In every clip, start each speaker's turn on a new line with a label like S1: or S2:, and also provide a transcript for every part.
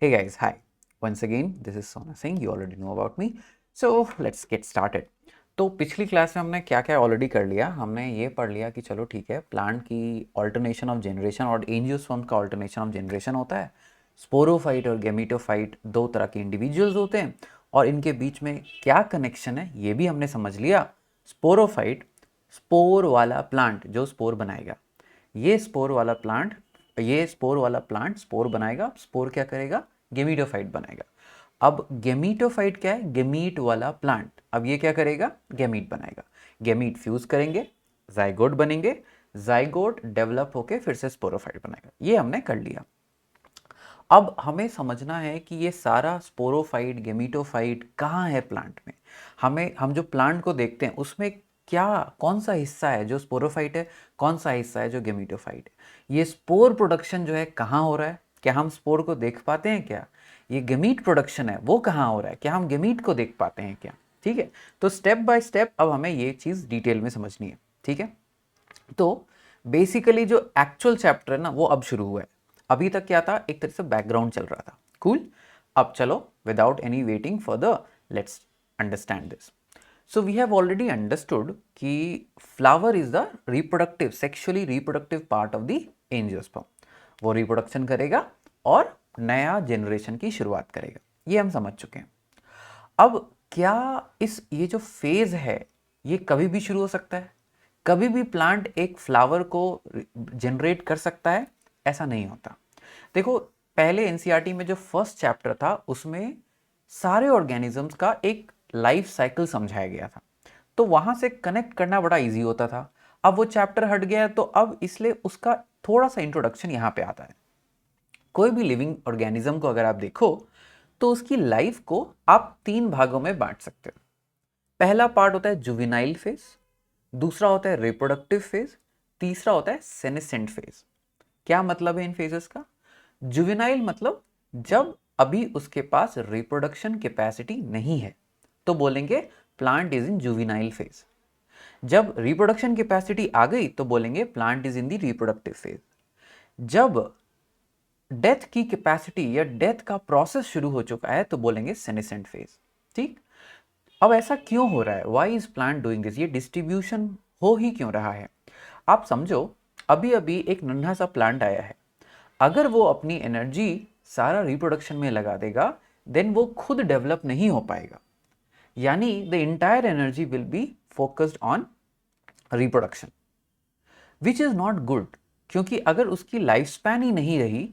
S1: Hey guys, hi. Once again, this is Sona Singh. You already know about me. So let's get started. तो पिछली class में हमने क्या क्या already कर लिया. हमने ये पढ़ लिया कि चलो ठीक है, प्लांट की ऑल्टरनेशन ऑफ जनरेशन और एंजियोस्पर्म का ऑल्टरनेशन ऑफ जनरेशन होता है. स्पोरोफाइट और गेमीटोफाइट दो तरह के इंडिविजुअल्स होते हैं और इनके बीच में क्या कनेक्शन है ये भी हमने समझ लिया. स्पोरोफाइट स्पोर वाला प्लांट जो स्पोर बनाएगा, ये स्पोर वाला प्लांट स्पोर बनाएगा. स्पोर क्या करेगा? गेमीटोफाइट बनाएगा. अब गेमीटोफाइट क्या है? गेमीट वाला प्लांट. अब ये क्या करेगा? गेमीट बनाएगा. गेमीट फ्यूज करेंगे, जाइगोट बनेंगे, जाइगोट डेवलप होके फिर से स्पोरोफाइट बनाएगा. ये हमने कर लिया. अब हमें समझना है कि ये सारा स्पोरोफाइट गेमीटोफाइट कहाँ है प्लांट में. हम जो प्लांट को देखते हैं उसमें क्या कौन सा हिस्सा है जो स्पोरोफाइट है, कौन सा हिस्सा है जो गेमीटोफाइट है. ये स्पोर प्रोडक्शन जो है कहाँ हो रहा है, क्या हम स्पोर को देख पाते हैं क्या? ये गेमीट प्रोडक्शन है वो कहाँ हो रहा है, क्या हम गेमीट को देख पाते हैं क्या? ठीक है, तो स्टेप बाय स्टेप अब हमें ये चीज़ डिटेल में समझनी है. ठीक है, तो बेसिकली जो एक्चुअल चैप्टर है ना वो अब शुरू हुआ है. अभी तक क्या था? एक तरह से बैकग्राउंड चल रहा था. कूल. अब चलो without any waiting further let's understand this. So we have already understood कि flower is the reproductive sexually reproductive part of the angiosperm. वो रिप्रोडक्शन करेगा और नया जनरेशन की शुरुआत करेगा. ये हम समझ चुके हैं. अब क्या ये जो फेज है ये कभी भी शुरू हो सकता है? कभी भी प्लांट एक फ्लावर को जनरेट कर सकता है? ऐसा नहीं होता. देखो, पहले एनसीईआरटी में जो फर्स्ट चैप्टर था उसमें सारे ऑर्गेनिजम्स का एक लाइफ साइकिल समझाया गया था, तो वहां से कनेक्ट करना बड़ा इजी होता था. अब वो चैप्टर हट गया तो अब इसलिए उसका थोड़ा सा इंट्रोडक्शन यहाँ पे आता है. कोई भी लिविंग ऑर्गेनिज्म को अगर आप देखो तो उसकी लाइफ को आप 3 भागों में बांट सकते हो. पहला पार्ट होता है जुवेनाइल फेज, दूसरा होता है रिप्रोडक्टिव फेज, तीसरा होता है सेनेसेंट फेज. क्या मतलब है इन फेजेस का? जुवेनाइल मतलब जब अभी उसके पास रिप्रोडक्शन कैपेसिटी नहीं है तो बोलेंगे plant is in juvenile phase. जब रिप्रोडक्शन कैपेसिटी आ गई तो बोलेंगे plant is in the reproductive phase. जब डेथ की कैपेसिटी या डेथ का प्रोसेस शुरू हो चुका है तो बोलेंगे सेनेसेंट फेज. ठीक. अब ऐसा क्यों हो रहा है? Why is plant doing this? ये डिस्ट्रीब्यूशन हो ही क्यों रहा है? आप समझो, अभी अभी एक नन्हा सा प्लांट आया है. अगर वो अपनी एनर्जी सारा रिप्रोडक्शन में लगा देगा देन वो खुद डेवलप नहीं हो पाएगा. यानी the entire energy will be focused on reproduction which is not good. क्योंकि अगर उसकी लाइफ स्पैन ही नहीं रही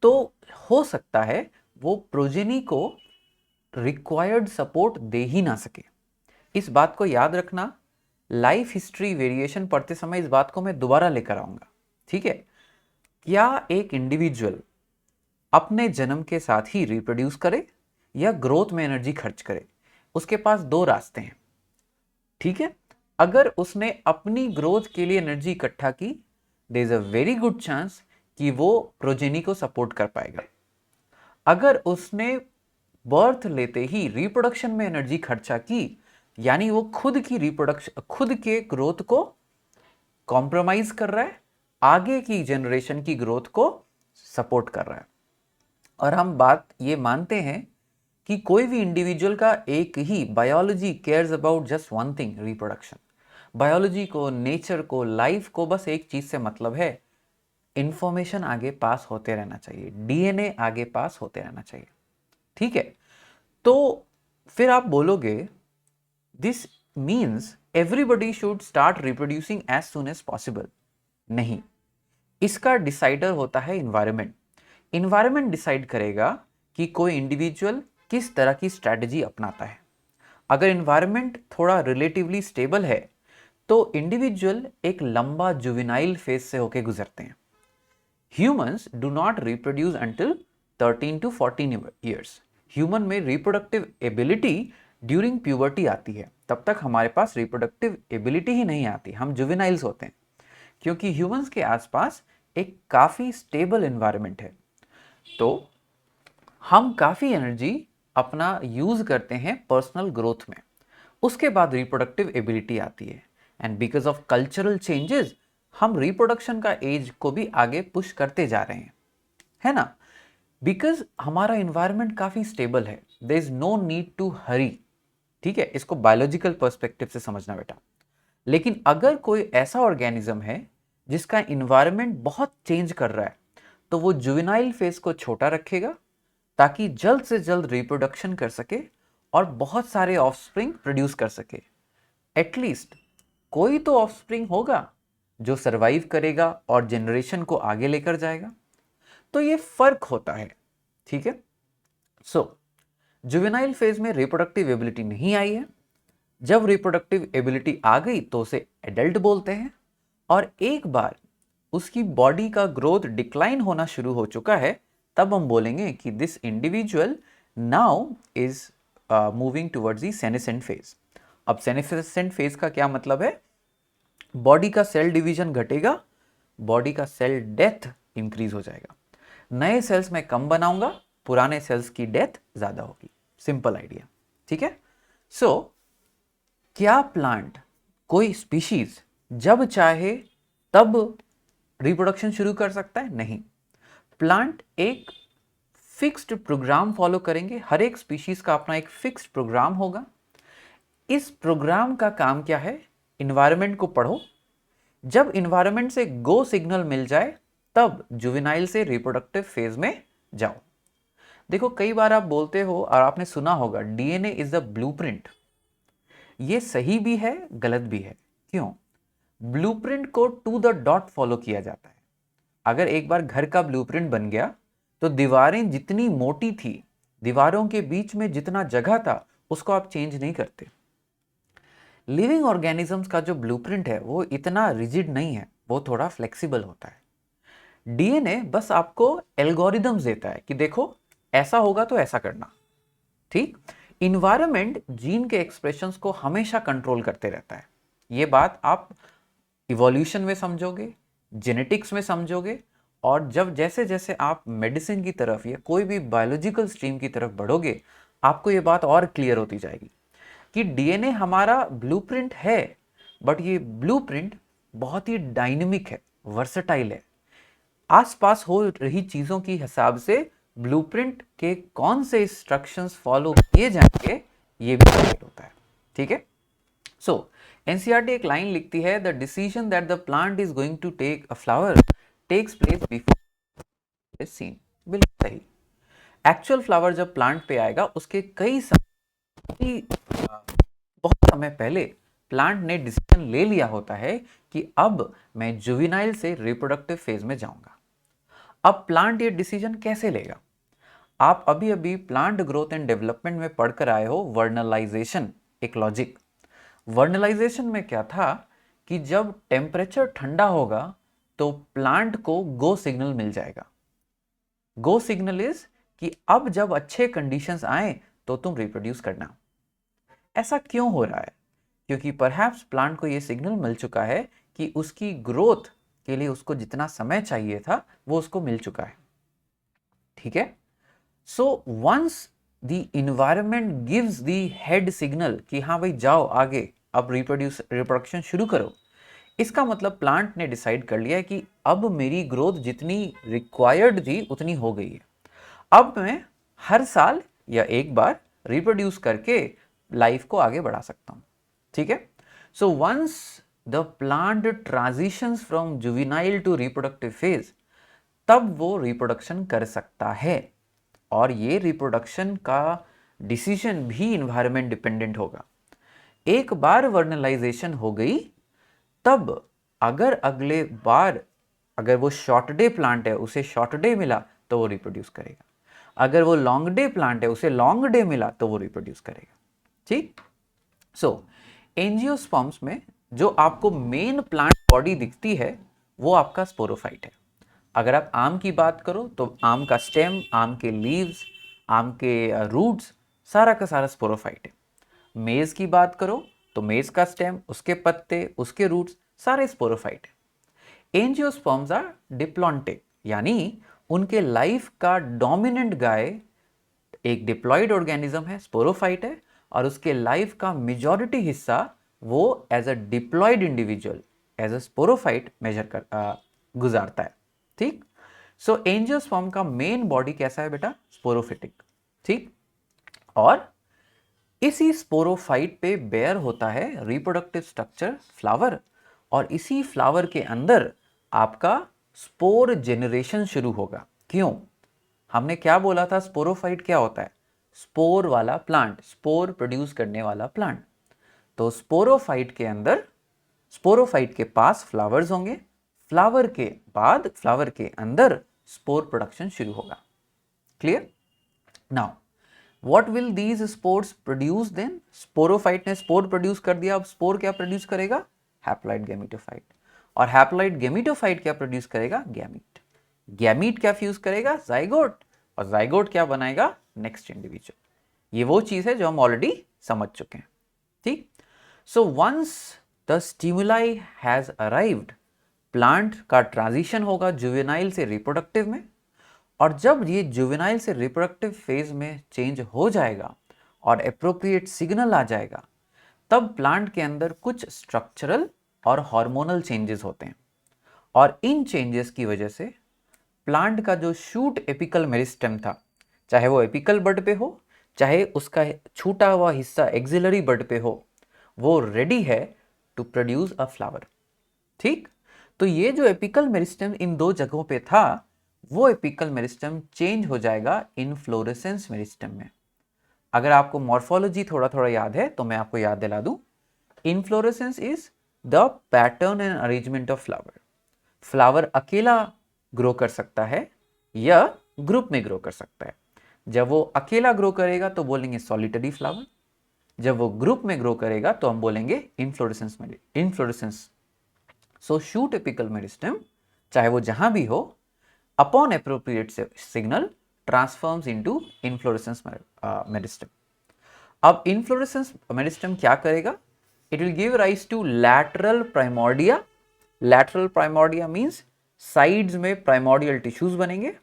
S1: तो हो सकता है वो प्रोजेनी को रिक्वायर्ड सपोर्ट दे ही ना सके. इस बात को याद रखना. लाइफ हिस्ट्री वेरिएशन पढ़ते समय इस बात को मैं दोबारा लेकर आऊंगा. ठीक है, क्या एक इंडिविजुअल अपने जन्म के साथ ही रिप्रोड्यूस करे या ग्रोथ में एनर्जी खर्च करे? उसके पास 2 रास्ते हैं. ठीक है, अगर उसने अपनी ग्रोथ के लिए एनर्जी इकट्ठा की there is a very good chance कि वो प्रोजेनी को सपोर्ट कर पाएगा. अगर उसने बर्थ लेते ही रिप्रोडक्शन में एनर्जी खर्चा की यानी वो खुद की रिप्रोडक्शन खुद के ग्रोथ को कॉम्प्रोमाइज कर रहा है, आगे की जनरेशन की ग्रोथ को सपोर्ट कर रहा है. और हम बात ये मानते हैं कि कोई भी इंडिविजुअल का एक ही biology cares about just one thing, reproduction. Biology को, नेचर को, लाइफ को बस एक चीज से मतलब है, इंफॉर्मेशन आगे पास होते रहना चाहिए, डीएनए आगे पास होते रहना चाहिए. ठीक है, तो फिर आप बोलोगे this means everybody should start reproducing as soon as possible. नहीं, इसका डिसाइडर होता है इन्वायरमेंट. इन्वायरमेंट डिसाइड करेगा कि कोई इंडिविजुअल किस तरह की स्ट्रैटेजी अपनाता है. अगर इन्वायरमेंट थोड़ा रिलेटिवली स्टेबल है तो इंडिविजुअल एक लंबा जुवेनाइल फेज से होकर गुजरते हैं. Humans do not reproduce until 13 to 14 years. Human में रिप्रोडक्टिव एबिलिटी ड्यूरिंग प्यूबर्टी आती है, तब तक हमारे पास रिप्रोडक्टिव एबिलिटी ही नहीं आती, हम जुवेनाइल्स होते हैं. क्योंकि ह्यूमंस के आसपास एक काफ़ी स्टेबल एनवायरनमेंट है तो हम काफ़ी एनर्जी अपना यूज़ करते हैं पर्सनल ग्रोथ में. उसके बाद रिप्रोडक्टिव एबिलिटी आती है and because of cultural changes हम रिप्रोडक्शन का एज को भी आगे पुश करते जा रहे हैं, है ना. बिकॉज हमारा इन्वायरमेंट काफ़ी स्टेबल है, there is no need to hurry. ठीक है, इसको बायोलॉजिकल पर्सपेक्टिव से समझना बेटा। लेकिन अगर कोई ऐसा ऑर्गेनिज्म है जिसका इन्वायरमेंट बहुत चेंज कर रहा है, तो वो जुवेनाइल फेज को छोटा रखेगा ताकि जल्द से जल्द रिप्रोडक्शन कर सके और बहुत सारे ऑफस्प्रिंग प्रोड्यूस कर सके। एटलीस्ट कोई तो ऑफस्प्रिंग होगा जो सरवाइव करेगा और जनरेशन को आगे लेकर जाएगा। तो ये फर्क होता है। ठीक है, सो जुवेनाइल फेज में रिप्रोडक्टिव एबिलिटी नहीं आई है। जब रिप्रोडक्टिव एबिलिटी आ गई तो उसे एडल्ट बोलते हैं, और एक बार उसकी बॉडी का ग्रोथ डिक्लाइन होना शुरू हो चुका है, तब हम बोलेंगे कि this individual now is moving towards the senescent phase. अब सेनेसेंट फेज का क्या मतलब है? बॉडी का सेल डिवीजन घटेगा, बॉडी का सेल डेथ इंक्रीज हो जाएगा। नए सेल्स मैं कम बनाऊंगा, पुराने सेल्स की डेथ ज्यादा होगी। Simple idea. ठीक है, सो क्या प्लांट, कोई स्पीशीज जब चाहे तब रिप्रोडक्शन शुरू कर सकता है? नहीं। प्लांट एक फिक्स्ड प्रोग्राम फॉलो करेंगे, हर एक स्पीशीज का अपना एक फिक्स्ड प्रोग्राम होगा। इस प्रोग्राम का काम क्या है? इन्वायरमेंट को पढ़ो, जब इन्वायरमेंट से गो सिग्नल मिल जाए तब जुवेनाइल से रिप्रोडक्टिव फेज में जाओ। देखो, कई बार आप बोलते हो और आपने सुना होगा डीएनए इज द ब्लूप्रिंट। ये सही भी है, गलत भी है। क्यों? ब्लूप्रिंट को टू द डॉट फॉलो किया जाता है। अगर एक बार घर का ब्लूप्रिंट बन गया तो दीवारें जितनी मोटी थी, दीवारों के बीच में जितना जगह था, उसको आप चेंज नहीं करते। लिविंग ऑर्गेनिजम्स का जो ब्लूप्रिंट है वो इतना रिजिड नहीं है, वो थोड़ा फ्लेक्सिबल होता है। डीएनए बस आपको एल्गोरिदम्स देता है कि देखो ऐसा होगा तो ऐसा करना। ठीक, इन्वायरमेंट जीन के एक्सप्रेशंस को हमेशा कंट्रोल करते रहता है। ये बात आप इवोल्यूशन में समझोगे, जेनेटिक्स में समझोगे, और जब जैसे जैसे आप मेडिसिन की तरफ या कोई भी बायोलॉजिकल स्ट्रीम की तरफ बढ़ोगे, आपको ये बात और क्लियर होती जाएगी कि डीएनए हमारा ब्लूप्रिंट है, बट ये ब्लूप्रिंट बहुत ही डायनेमिक है, वर्सेटाइल है। आसपास हो रही चीजों के हिसाब से ब्लूप्रिंट के कौन से इंस्ट्रक्शंस फॉलो किए जाएंगे, ये भी डिसाइड होता है। ठीक है, सो एनसीईआरटी एक लाइन लिखती है, the decision that the plant is going to take a flower takes place before is seen. बिल्कुल सही। एक्चुअल फ्लावर जब प्लांट पे आएगा, उसके बहुत समय पहले प्लांट ने डिसीजन ले लिया होता है कि अब मैं जुवेनाइल से रिप्रोडक्टिव फेज में जाऊंगा। अब प्लांट ये डिसीजन कैसे लेगा? आप अभी अभी प्लांट ग्रोथ एंड डेवलपमेंट में पढ़कर आए हो वर्नलाइजेशन, एक लॉजिक। वर्नलाइजेशन में क्या था कि जब टेम्परेचर ठंडा होगा तो प्लांट को गो सिग्नल मिल जाएगा। गो सिग्नल इज कि अब जब अच्छे कंडीशंस आए तो तुम रिप्रोड्यूस करना। ऐसा क्यों हो रहा है? क्योंकि परहैप्स प्लांट को यह सिग्नल मिल चुका है कि उसकी ग्रोथ के लिए उसको जितना समय चाहिए था वो उसको मिल चुका है। ठीक है, so once the environment gives the head signal कि हाँ भाई जाओ आगे, अब रिप्रोडक्शन शुरू करो, इसका मतलब प्लांट ने डिसाइड कर लिया है कि अब मेरी ग्रोथ जितनी रिक्वायर्ड थी उतनी हो गई है। अब मैं हर साल या एक बार रिप्रोड्यूस करके लाइफ को आगे बढ़ा सकता हूं। ठीक है, so once the plant transitions from juvenile to reproductive phase, तब वो रिप्रोडक्शन कर सकता है, और ये रिप्रोडक्शन का डिसीजन भी इन्वायरमेंट डिपेंडेंट होगा। एक बार वर्नलाइजेशन हो गई, तब अगर अगले बार अगर वो शॉर्ट डे प्लांट है, उसे शॉर्ट डे मिला तो वो रिप्रोड्यूस करेगा। अगर वो लॉन्ग डे प्लांट है, उसे लॉन्ग डे मिला तो वो रिप्रोड्यूस करेगा। ठीक, सो एंजियोस्पर्म्स में जो आपको मेन प्लांट बॉडी दिखती है वो आपका स्पोरोफाइट है। अगर आप आम की बात करो तो आम का स्टेम, आम के लीव्स, आम के रूट्स, सारा का सारा स्पोरोफाइट है। मेज की बात करो तो मेज का स्टेम, उसके पत्ते, उसके रूट्स, सारे स्पोरोफाइट है। एंजियोस्पर्म्स आर डिप्लॉन्टिक, यानी उनके लाइफ का डोमिनेंट गाय एक डिप्लॉयड ऑर्गेनिज्म है, स्पोरोफाइट है, और उसके लाइफ का मेजॉरिटी हिस्सा वो as a diploid individual, as a sporophyte major कर गुजारता है। ठीक, सो एंजियोस्पर्म का मेन बॉडी कैसा है बेटा? स्पोरोफिटिक, ठीक। और इसी स्पोरोफाइट पे बेयर होता है रिप्रोडक्टिव स्ट्रक्चर फ्लावर, और इसी फ्लावर के अंदर आपका स्पोर जेनरेशन शुरू होगा। क्यों? हमने क्या बोला था? स्पोरोफाइट क्या होता है? स्पोर वाला प्लांट, स्पोर प्रोड्यूस करने वाला प्लांट। तो स्पोरोफाइट के अंदर, स्पोरोफाइट के पास फ्लावर्स होंगे, फ्लावर के बाद फ्लावर के अंदर स्पोर प्रोडक्शन शुरू होगा। Clear? Now what will these spores produce then? Sporophyte ने स्पोर प्रोड्यूस कर दिया, अब स्पोर क्या प्रोड्यूस करेगा? Haploid gametophyte. और हैप्लॉइड गैमेटोफाइट क्या प्रोड्यूस करेगा? गैमीट। गैमीट क्या फ्यूज करेगा? जाइगोट। और जाइगोट क्या बनाएगा? Next individual. ये वो चीज है जो हम ऑलरेडी समझ चुके हैं, ठीक। So once the stimuli has arrived, plant का ट्रांजिशन होगा जुवेनाइल से रिप्रोडक्टिव में, और जब ये जुवेनाइल से रिप्रोडक्टिव फेज में चेंज हो जाएगा और एप्रोप्रिएट सिग्नल आ जाएगा, तब प्लांट के अंदर कुछ स्ट्रक्चरल और हार्मोनल चेंजेस होते हैं। और इन चेंजेस की वजह से प्लांट का जो शूट एपिकल मेरिस्टेम था, चाहे वो एपिकल बड पे हो, चाहे उसका छूटा हुआ हिस्सा एक्सिलरी बड पे हो, वो रेडी है टू प्रोड्यूस अ फ्लावर, ठीक। तो ये जो एपिकल मेरिस्टेम इन दो जगहों पे था, वो एपिकल मेरिस्टेम चेंज हो जाएगा इनफ्लोरेसेंस मेरिस्टेम में। अगर आपको मॉर्फोलॉजी थोड़ा थोड़ा याद है तो मैं आपको याद दिला दूं। Inflorescence is the pattern and arrangement of flower. Flower अकेला ग्रो कर सकता है या ग्रुप में ग्रो कर सकता है। जब वो अकेला ग्रो करेगा तो बोलेंगे सॉलिटरी फ्लावर, जब वो ग्रुप में ग्रो करेगा तो हम बोलेंगे inflorescence. So shoot apical meristem, चाहे वो जहां भी हो, upon appropriate signal transforms into inflorescence meristem. अब इनफ्लोरेसेंस मेरिस्टेम क्या करेगा? It will give rise to lateral primordia. Lateral primordia means sides में प्राइमोर्डियल टिश्यूज बनेंगे,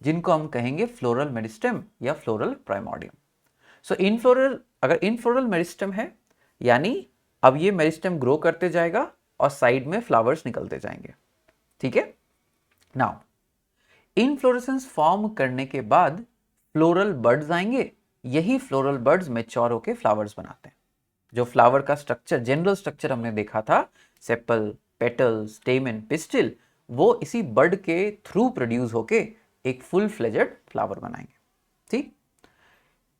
S1: जिनको हम कहेंगे फ्लोरल मेरिस्टेम या फ्लोरल प्राइमोर्डियम। सो इनफ्लोरल, अगर इनफ्लोरल मेरिस्टेम है, यानी अब ये मेरिस्टेम ग्रो करते जाएगा और साइड में फ्लावर्स निकलते जाएंगे, ठीक है। नाउ इनफ्लोरेसेंस फॉर्म करने के बाद फ्लोरल बर्ड्स आएंगे। यही फ्लोरल बर्ड्स मैच्योर होकर फ्लावर्स बनाते हैं। जो फ्लावर का स्ट्रक्चर, जनरल स्ट्रक्चर हमने देखा था, सेपल, पेटल, स्टेमन, पिस्टिल, वो इसी बर्ड के थ्रू प्रोड्यूस होके एक फुल फ्लेजेड फ्लावर बनाएंगे, ठीक।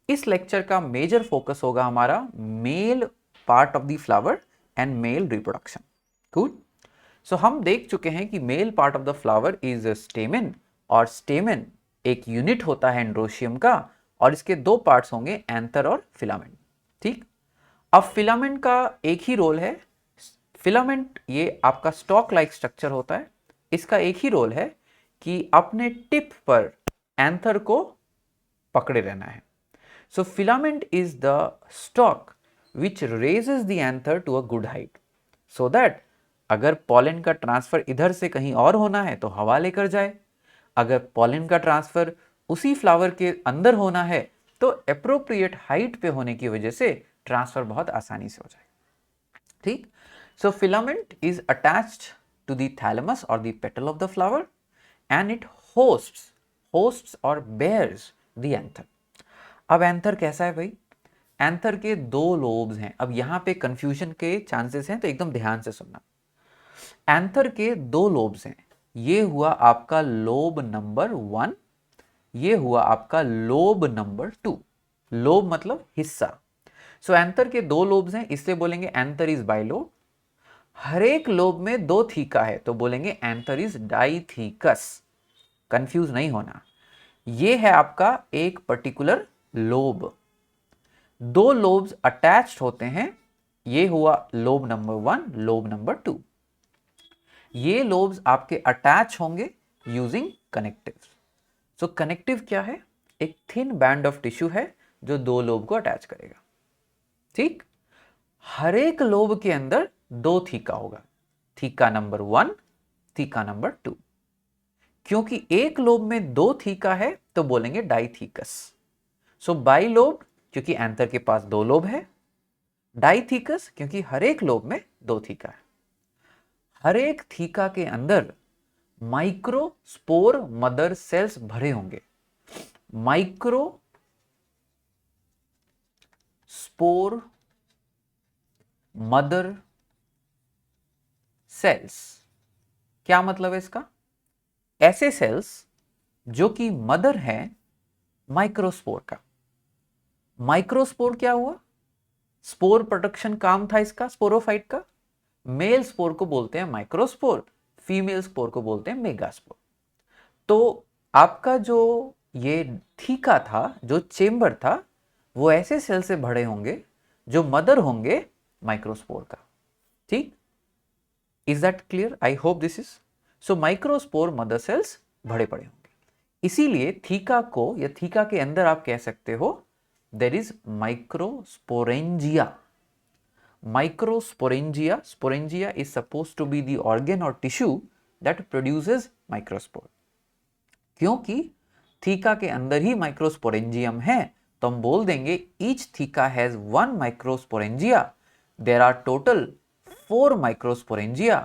S1: इस लेक्चर का मेजर फोकस होगा हमारा male part of the flower and male reproduction. Good. So हम देख चुके हैं कि male part of the flower is stamen, और स्टेमन एक यूनिट होता है एंड्रोशियम का, और इसके दो पार्ट्स होंगे, एंथर और फिलामेंट, ठीक। अब फिलामेंट का एक ही रोल है। फिलामेंट ये आपका स्टॉक लाइक स्ट्रक्चर होता है। इसका एक ही रोल है कि अपने टिप पर एंथर को पकड़े रहना है। So filament is the stalk which raises the anther to a good height, so that अगर पॉलन का ट्रांसफर इधर से कहीं और होना है तो हवा लेकर जाए, अगर पॉलन का ट्रांसफर उसी फ्लावर के अंदर होना है तो एप्रोप्रिएट हाइट पे होने की वजह से ट्रांसफर बहुत आसानी से हो जाए, ठीक। So filament is attached to the thalamus और the petal of the flower and it hosts और बेयर्स द एंथर। अब एंथर कैसा है भाई? एंथर के दो लोब्स हैं। अब यहां पे कंफ्यूजन के चांसेस हैं, तो एकदम ध्यान से सुनना। एंथर के दो लोब्स हैं। ये हुआ आपका लोब नंबर 1, ये हुआ आपका लोब नंबर 2। लोब मतलब हिस्सा। सो एंथर के दो लोब्स हैं, इससे बोलेंगे एंथर इज बाइलोब। हर एक लोब में दो थीका है तो बोलेंगे एंथर इज डाइथीकस। कंफ्यूज नहीं होना। ये है आपका एक पर्टिकुलर लोब। दो लोब्स अटैच्ड होते हैं। ये हुआ लोब नंबर 1, लोब नंबर 2। ये लोब्स आपके अटैच होंगे यूजिंग कनेक्टिव। सो कनेक्टिव क्या है? एक थिन बैंड ऑफ टिश्यू है जो दो लोब को अटैच करेगा, ठीक। हर एक लोब के अंदर दो थीका होगा, थीका नंबर 1, थीका नंबर 2। क्योंकि एक लोब में दो थीका है तो बोलेंगे डाइथीकस। सो बाई लोब क्योंकि एंथर के पास दो लोब है, डाइथीकस क्योंकि हर एक लोब में दो थीका है। हर एक थीका के अंदर माइक्रोस्पोर मदर सेल्स भरे होंगे। माइक्रो स्पोर मदर सेल्स, क्या मतलब है इसका? ऐसे सेल्स जो कि मदर है माइक्रोस्पोर का। माइक्रोस्पोर क्या हुआ? स्पोर प्रोडक्शन काम था इसका, स्पोरोफाइट का। मेल स्पोर को बोलते हैं माइक्रोस्पोर, फीमेल स्पोर को बोलते हैं मेगास्पोर। तो आपका जो ये थीका था, जो चेंबर था, वो ऐसे सेल से भरे होंगे जो मदर होंगे माइक्रोस्पोर का। ठीक, is that clear? I hope this is. So microspore mother cells भरे पड़े होंगे, इसीलिए थीका को या थीका के अंदर आप कह सकते हो there is microsporangia. Microsporangia, sporangia is supposed to be the organ or tissue that produces microspore। क्योंकि थीका के अंदर ही माइक्रोस्पोरेंजियम है, तो हम बोल देंगे each theka has one microsporangia। There are total 4 microsporangia,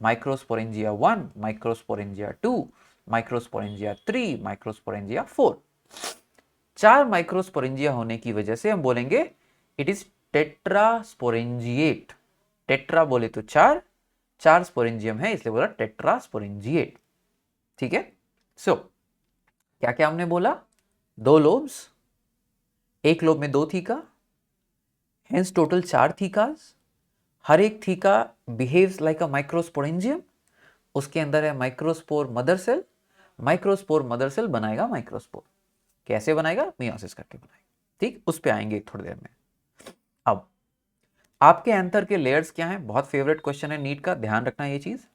S1: microsporangia 1, microsporangia 2, microsporangia 3, microsporangia 4। 4 microsporangia होने की वजह से हम बोलेंगे इट इज टेट्रास्पोरेंजिएट। टेट्रा बोले तो 4, 4 स्पोरेंजियम है इसलिए बोला टेट्रास्पोरेंजिएट। ठीक है। सो क्या क्या हमने बोला? 2 लोब्स, एक लोब में 2 थीका, हेंस टोटल 4 थीकास। हर एक theca behaves like a microsporangium. उसके अंदर है microspore mother cell. Microspore mother cell बनाएगा माइक्रोस्पोर। कैसे बनाएगा? मियोसिस करके बनाएगा। ठीक, उस पे आएंगे थोड़ी देर में। अब आपके एंथर के लेयर्स क्या हैं? बहुत फेवरेट क्वेश्चन है नीट का, ध्यान रखना ये चीज।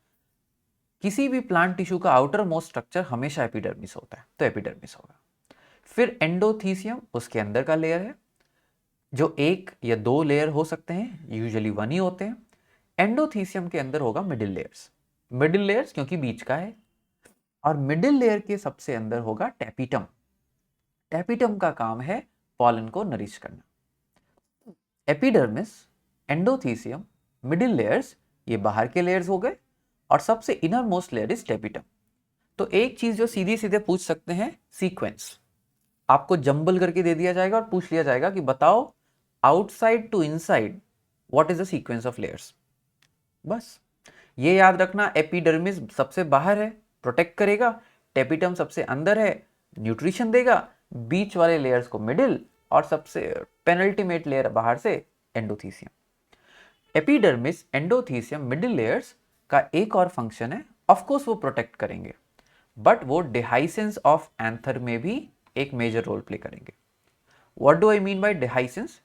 S1: किसी भी प्लांट टिश्यू का आउटर मोस्ट स्ट्रक्चर हमेशा एपिडर्मिस होता है, तो एपिडर्मिस होगा। फिर एंडोथीसियम उसके अंदर का लेयर है, जो 1 या 2 लेयर हो सकते हैं, यूजुअली 1 ही होते हैं। एंडोथीसियम के अंदर होगा मिडिल लेयर्स। मिडिल लेयर्स क्योंकि बीच का है, और मिडिल लेयर के सबसे अंदर होगा टैपिटम। टैपिटम का काम है पॉलन को नरिश करना। एपिडर्मिस, एंडोथीसियम, मिडिल लेयर्स, ये बाहर के लेयर्स हो गए, और सबसे inner most layer is tapetum. तो एक चीज जो सीधे सीधे पूछ सकते हैं, सीक्वेंस आपको जंबल करके दे दिया जाएगा और पूछ लिया जाएगा कि बताओ outside to inside what is the sequence of layers. बस ये याद रखना, एपिडर्मिस सबसे बाहर है, प्रोटेक्ट करेगा। टैपिटम सबसे अंदर है, न्यूट्रिशन देगा। बीच वाले लेयर्स को मिडिल, और सबसे पेनल्टीमेट लेयर बाहर से endothecium. Epidermis, endothecium, middle layers का एक और फंक्शन है, ऑफ कोर्स वो प्रोटेक्ट करेंगे, बट वो डिहाइसेंस ऑफ एंथर में भी एक मेजर रोल प्ले करेंगे। What do I mean by dehiscence?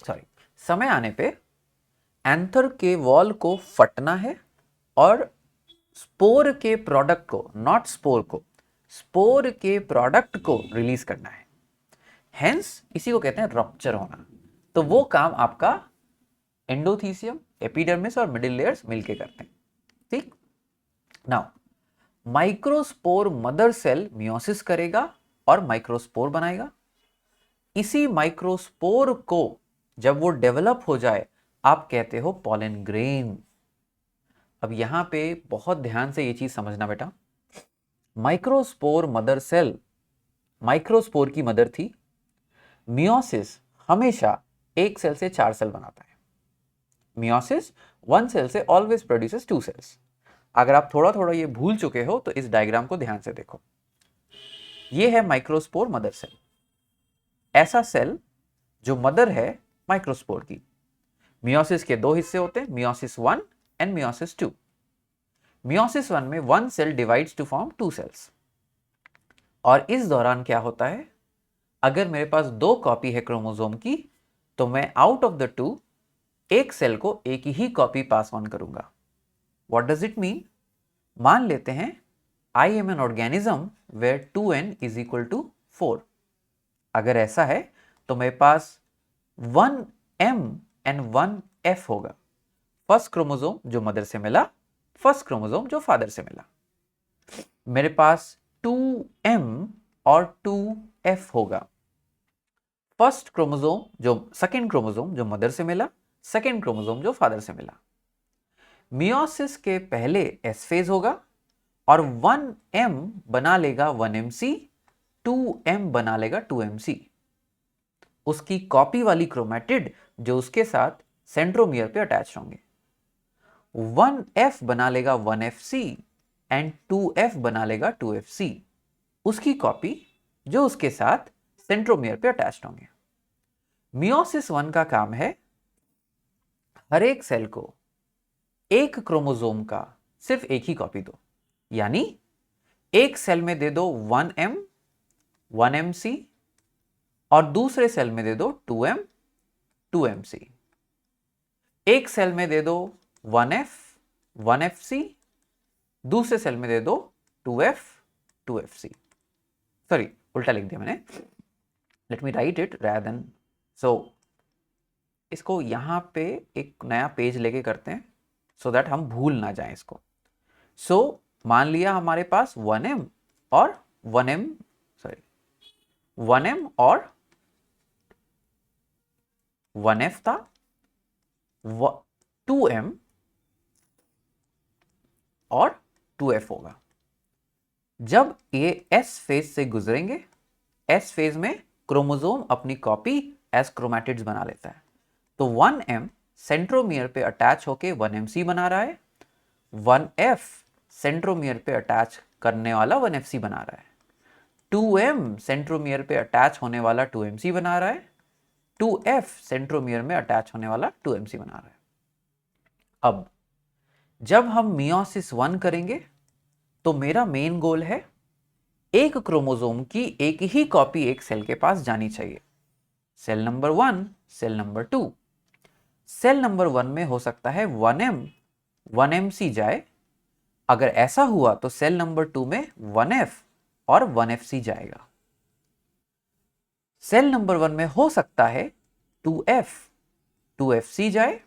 S1: Sorry, समय आने पे एंथर के वॉल को फटना है और स्पोर के प्रोडक्ट को, नॉट स्पोर को, स्पोर के प्रोडक्ट को रिलीज करना है। हेंस इसी को कहते हैं रप्चर होना। तो वो काम आपका एंडोथीसियम, एपिडर्मिस और मिडिल लेयर्स मिलके करते हैं। ठीक, now microspore mother cell meiosis करेगा और माइक्रोस्पोर बनाएगा। इसी माइक्रोस्पोर को जब वो डेवलप हो जाए, आप कहते हो पॉलन ग्रेन। अब यहां पे बहुत ध्यान से ये चीज समझना बेटा। माइक्रोस्पोर मदर सेल माइक्रोस्पोर की मदर थी। मियोसिस हमेशा एक सेल से 4 सेल बनाता है। मियोसिस 1 सेल से ऑलवेज प्रोड्यूसेस 2 सेल्स। अगर आप थोड़ा थोड़ा ये भूल चुके हो तो इस डायग्राम को ध्यान से देखो। ये है माइक्रोस्पोर मदर सेल, ऐसा सेल जो मदर है माइक्रोस्पोर की। मियोसिस के 2 हिस्से होते हैं, मियोसिस 1 एंड मियोसिस 2। मियोसिस 1 में 1 cell divides to form 2 cells. और इस दौरान क्या होता है, अगर मेरे पास 2 कॉपी है क्रोमोसोम की, तो मैं आउट ऑफ द 2 एक सेल को एक ही कॉपी पास ऑन करूंगा। What does it mean? मान लेते हैं I am an organism where 2n is equal to 4। अगर ऐसा है तो मेरे पास 1m एंड 1f होगा। फर्स्ट क्रोमोसोम जो मदर से मिला, फर्स्ट क्रोमोसोम जो फादर से मिला। मेरे पास 2m और 2f होगा। फर्स्ट क्रोमोसोम जो सेकेंड क्रोमोसोम जो मदर से मिला, सेकेंड क्रोमोसोम जो फादर से मिला। मियोसिस के पहले एस फेज होगा, और 1m बना लेगा 1mc, 2m बना लेगा 2mc। उसकी कॉपी वाली क्रोमेटिड जो उसके साथ सेंट्रोमियर पे अटैच होंगे। 1f बना लेगा 1fc एंड 2f बना लेगा 2fc, उसकी कॉपी जो उसके साथ सेंट्रोमियर पे अटैच होंगे। मियोसिस 1 का काम है हर एक सेल को एक क्रोमोसोम का सिर्फ एक ही कॉपी दो, यानी एक सेल में दे दो 1m 1mc और दूसरे सेल में दे दो 2m 2mc। एक सेल में दे दो 1f 1fc, दूसरे सेल में दे दो 2f 2fc। सॉरी, उल्टा लिख दिया मैंने, let me write it rather then. So इसको यहां पे एक नया पेज लेके करते हैं सो दैट हम भूल ना जाएं इसको। सो मान लिया हमारे पास 1m और 1m, सॉरी 1m और 1f था, 2m और 2f होगा। जब ये s फेज से गुजरेंगे, s फेज में क्रोमोसोम अपनी कॉपी एस क्रोमैटिड्स बना लेता है। तो 1m सेंट्रोमियर पे अटैच होके 1mc बना रहा है, 1f सेंट्रोमियर पे अटैच करने वाला 1fc बना रहा है, 2m सेंट्रोमियर पे अटैच होने वाला 2mc बना रहा है, 2f सेंट्रोमियर में अटैच होने वाला 2mc बना रहा है। अब जब हम मियोसिस 1 करेंगे तो मेरा मेन गोल है एक क्रोमोसोम की एक ही कॉपी एक सेल के पास जानी चाहिए। Cell number 1, cell number 2। Cell number 1 में हो सकता है 1m 1mc जाए, अगर ऐसा हुआ तो सेल नंबर 2 में 1f और 1fc जाएगा। सेल नंबर 1 में हो सकता है 2f 2fc जाए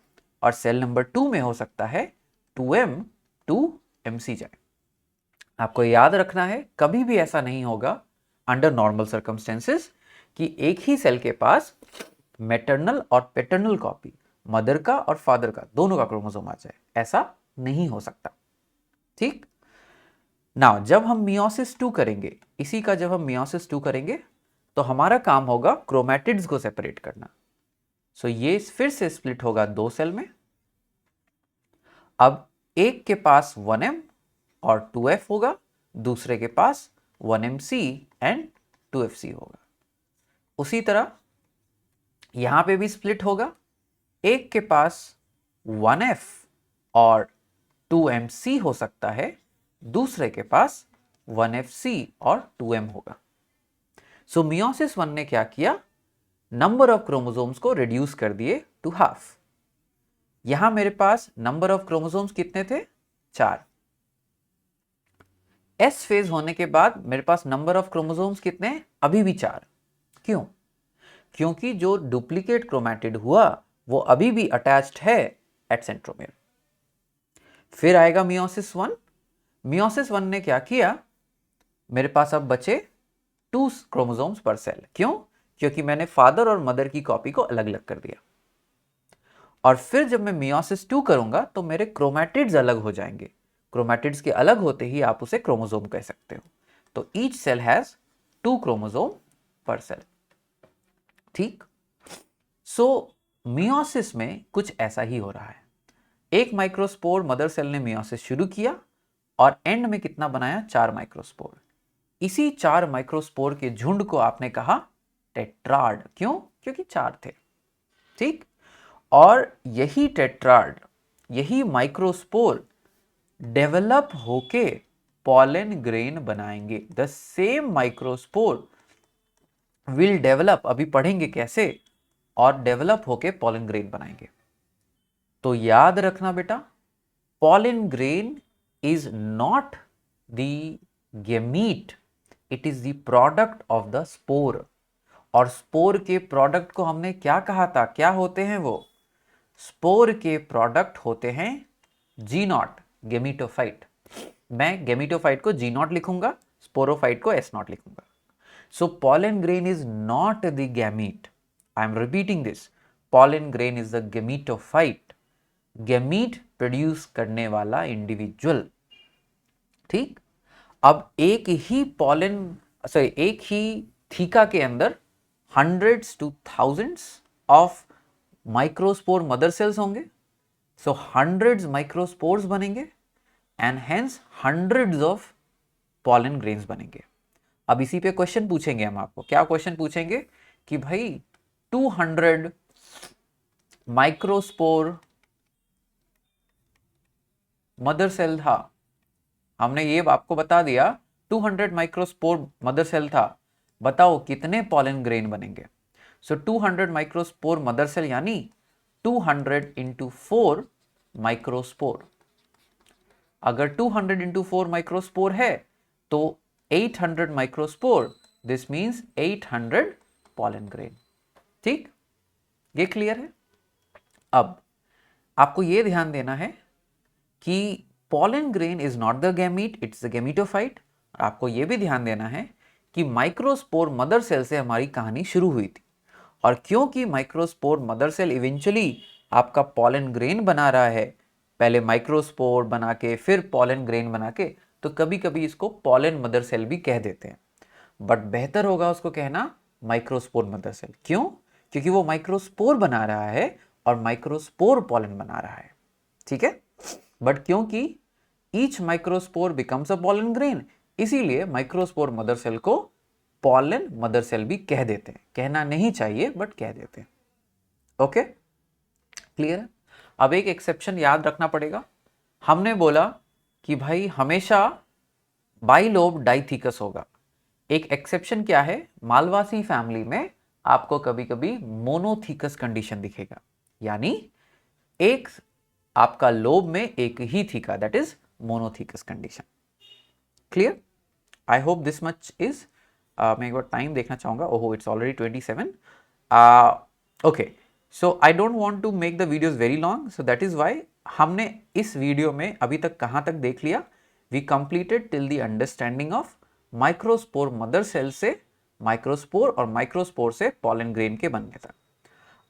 S1: और सेल नंबर 2 में हो सकता है 2m 2mc जाए। आपको याद रखना है कभी भी ऐसा नहीं होगा अंडर नॉर्मल सर्कमस्टेंसेस कि एक ही सेल के पास मैटरनल और पैटर्नल कॉपी, मदर का और फादर का, दोनों का क्रोमोसोम आ जाए, ऐसा नहीं हो सकता। ठीक नाउ, जब हम मियोसिस 2 करेंगे, इसी का जब हम मियोसिस 2 करेंगे तो हमारा काम होगा क्रोमैटिड्स को सेपरेट करना। सो ये फिर से स्प्लिट होगा 2 सेल में। अब एक के पास 1m और 2f होगा, दूसरे के पास 1mc एंड 2fc होगा। उसी तरह यहां पे भी स्प्लिट होगा, एक के पास 1f और 2mc हो सकता है, दूसरे के पास 1fc और 2m होगा। सो मियोसिस 1 ने क्या किया, नंबर ऑफ क्रोमोसोम्स को रिड्यूस कर दिए टू हाफ। यहां मेरे पास नंबर ऑफ क्रोमोसोम्स कितने थे, 4। एस फेज होने के बाद मेरे पास नंबर ऑफ क्रोमोसोम्स कितने हैं, अभी भी 4। क्यों? क्योंकि जो डुप्लीकेट क्रोमैटिड हुआ वो अभी भी अटैच्ड है एट सेंट्रोमियर। फिर आएगा मियोसिस 1। मियोसिस 1 ने क्या किया, मेरे पास अब बचे 2 क्रोमोसोम्स पर सेल। क्यों? क्योंकि मैंने फादर और मदर की कॉपी को अलग अलग कर दिया। और फिर जब मैं मियोसिस 2 करूंगा तो मेरे क्रोमैटिड्स अलग हो जाएंगे। क्रोमैटिड्स के अलग होते ही आप उसे क्रोमोसोम कह सकते हो। तो ईच सेल हैज 2 क्रोमोसोम पर सेल। ठीक, सो मियोसिस में कुछ ऐसा ही हो रहा है। एक माइक्रोस्पोर मदर सेल ने मियोसिस शुरू किया और एंड में कितना बनाया, 4 माइक्रोस्पोर। इसी 4 माइक्रोस्पोर के झुंड को आपने कहा टेट्राड। क्यों? क्योंकि 4 थे। ठीक, और यही टेट्राड, यही माइक्रोस्पोर डेवलप होके पॉलन ग्रेन बनाएंगे। The same microspore will develop, अभी पढ़ेंगे कैसे, और डेवलप होके पॉलन ग्रेन बनाएंगे। तो याद रखना बेटा, pollen grain is not the gamete, it is the product of the spore. और स्पोर के प्रोडक्ट को हमने क्या कहा था, क्या होते हैं वो? स्पोर के प्रोडक्ट होते हैं जी नॉट, गेमिटोफाइट। मैं गेमिटोफाइट को जी नॉट लिखूंगा, स्पोरोफाइट को एस नॉट लिखूंगा। So pollen grain is not the gamete. I am repeating this, pollen grain is the gametophyte, gamete produce करने वाला इंडिविजुअल। ठीक, अब एक ही पॉलन सॉरी एक ही थीका के अंदर hundreds two thousands of microspore mother cells होंगे, सो हंड्रेड्स माइक्रोस्पोर्स बनेंगे and hence hundreds of pollen grains बनेंगे। अब इसी पे क्वेश्चन पूछेंगे हम आपको, क्या क्वेश्चन पूछेंगे कि भाई 200 माइक्रोस्पोर मदर सेल था, हमने ये आपको बता दिया 200 माइक्रोस्पोर मदर सेल था, बताओ कितने पॉलन ग्रेन बनेंगे। सो 200 माइक्रोस्पोर मदर सेल यानी 200 इंटू 4 माइक्रोस्पोर। अगर 200 इंटू 4 माइक्रोस्पोर है तो 800 microspore, this means 800 pollen grain. ठीक, ये क्लियर है। अब आपको ये ध्यान देना है कि pollen grain is not the gamete, it's the gametophyte। आपको ये भी ध्यान देना है कि माइक्रोस्पोर मदर सेल से हमारी कहानी शुरू हुई थी, और क्योंकि माइक्रोस्पोर मदर सेल इवेंचुअली आपका पॉलन ग्रेन बना रहा है, पहले माइक्रोस्पोर बना के फिर पॉलन ग्रेन बना के, तो कभी कभी इसको पॉलन मदर सेल भी कह देते हैं, बट बेहतर होगा उसको कहना माइक्रोस्पोर मदर सेल। क्यों? क्योंकि वो माइक्रोस्पोर बना रहा है और माइक्रोस्पोर पॉलन बना रहा है। ठीक है, बट क्योंकि each microspore becomes a pollen grain, इसीलिए माइक्रोस्पोर मदर सेल को पॉलन मदर सेल भी कह देते हैं। कहना नहीं चाहिए बट कह देते हैं। ओके, क्लियर है। अब एक एक्सेप्शन याद रखना पड़ेगा, हमने बोला कि भाई हमेशा बाइलोब डाइथिकस होगा। एक एक्सेप्शन क्या है, मालवासी फैमिली में आपको कभी कभी मोनोथीकस कंडीशन दिखेगा, यानी एक आपका लोब में एक ही theca, that is monothecous condition. Clear? I hope this much is. मैं एक बार टाइम देखना चाहूंगा, ओहो it's already 27। Okay, so I don't want to make the videos very long, so that is why हमने इस वीडियो में अभी तक कहां तक देख लिया, we completed till the understanding of microspore mother cell से माइक्रोस्पोर और माइक्रोस्पोर से पॉलन ग्रेन के बनने तक।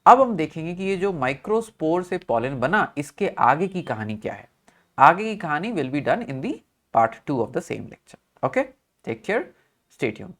S1: अब हम देखेंगे कि ये जो माइक्रोस्पोर से पॉलन बना, इसके आगे की कहानी क्या है। आगे की कहानी will be done in the part 2 of the same lecture. Okay, take care, stay tuned.